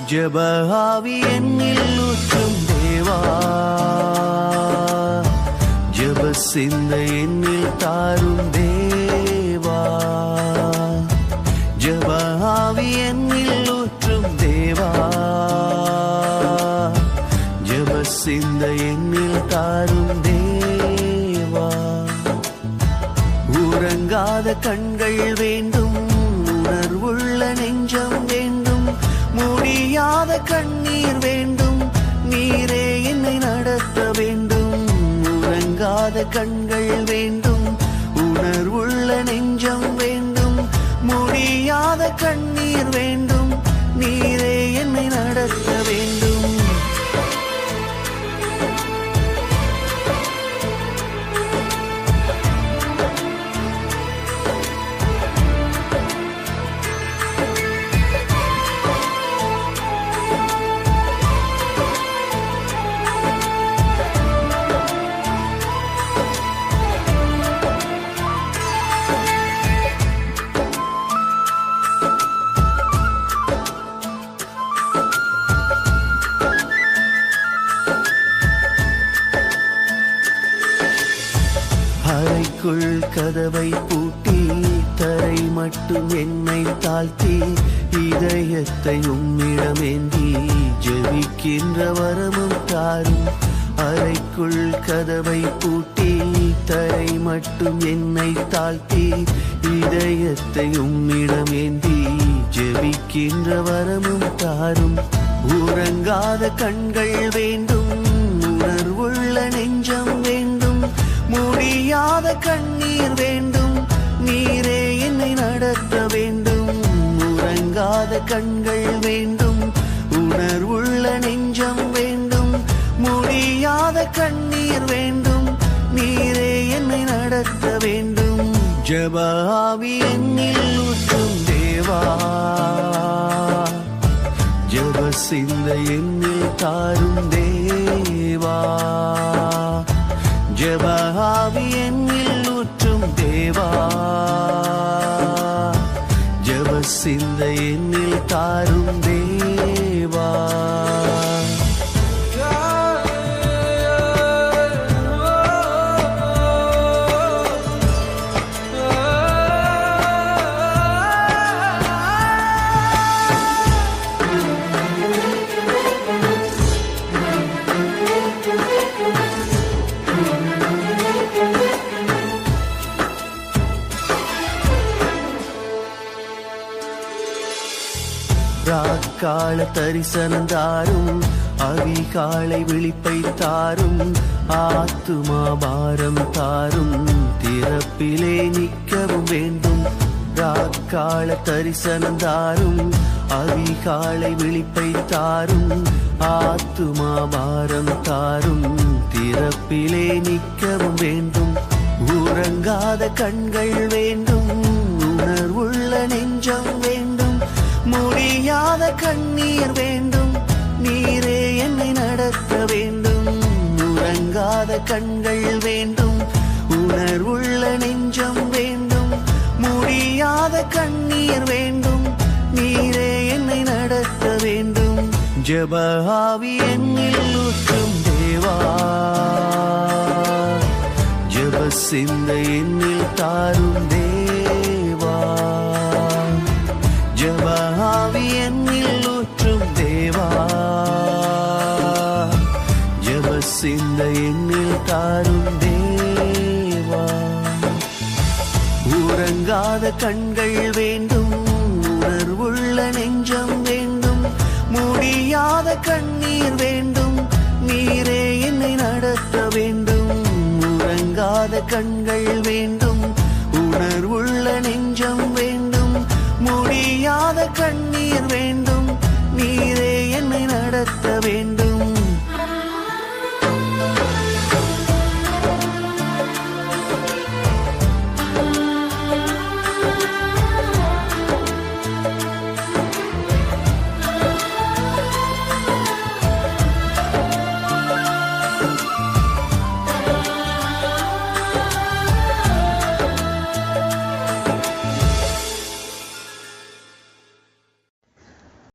ஜெப ஆவி என்னில் ஊற்றும் தேவா, ஜெப சிந்தை என்னில் தாரும் தேவா, ஜெப ஆவி என்னில் ஊற்றும் தேவா, ஜெப சிந்தை என்னில் தாரும் தேவா. உறங்காத கண்கள் வேண்டும், உணர்வுள்ள நெஞ்சம் வேண்டும், முடியாத கண்ணீர் வேண்டும், நீரே என்னை நடத்த வேண்டும். உறங்காத கண்கள் வேண்டும், உணர்வுள்ள நெஞ்சம் வேண்டும், முடியாத கண்ணீர் வேண்டும், நீரே என்னை நடத்த வேண்டும். அறைக்குள் கதவை பூட்டி தரை மட்டும் என்னை தாழ்த்தி இதயத்தை உம்மிடமேந்தி ஜெபிக்கின்ற வரமும் தாரும். அறைக்குள் கதவை பூட்டி தரை மட்டும் என்னை தாழ்த்தி இதயத்தை உம்மிடமேந்தி ஜெபிக்கின்ற வரமும் தாரும். உறங்காத கண்கள் வேண்டும், உணர்வுள்ள நெஞ்சம் வேண்டும், முடியாத கண்ணீர் வேண்டும், நீரே என்னை நடத்த வேண்டும். உறங்காத கண்கள் வேண்டும், உணர்வுள்ள நெஞ்சம் வேண்டும், முடியாத கண்ணீர் வேண்டும், நீரே என்னை நடத்த வேண்டும். ஜெப ஆவி என்னில் ஊற்றும் தேவா, ஜெப சிந்தை என்னில் தாரும் தேவா, ஜெப ஆவி என்னில் ஊற்றும் தேவா, ஜெப சிந்தை என்னில் தாரும் தேவா. ராக்கால தரிசனம் தாரும், அதிகாலை விழிப்பை தாரும், ஆத்துமா பாரம் தாரும், திறப்பிலே நிற்கவும் வேண்டும். ராக்கால தரிசனம் தாரும், அதிகாலை விழிப்பை தாரும், ஆத்துமா பாரம் தாரும், திறப்பிலே நிற்கவும் வேண்டும். உறங்காத கண்கள் வேண்டும், உணர்வுள்ள நெஞ்சம் வேண்டும், முடியாத கண்ணீர் வேண்டும், நீரே என்னை நடத்த வேண்டும். உறங்காத கண்கள் வேண்டும், உணர்வுள்ள நெஞ்சம் வேண்டும், முடியாத கண்ணீர் வேண்டும், நீரே என்னை நடத்த வேண்டும். ஜெப ஆவி என்னில் ஊற்றும் தேவா, ஜெப சிந்தை என்னில் தாரும் தேவா, ஜெப ஆவி என்னில் ஊற்றும் தேவா, ஜெப சிந்தை என்னில் தாரும் தேவா. உறங்காத கண்கள் வேண்டும், உணர்வுள்ள நெஞ்சம் வேண்டும், முடியாத கண்ணீர் வேண்டும், நீரே என்னை நடத்த வேண்டும். உறங்காத கண்கள்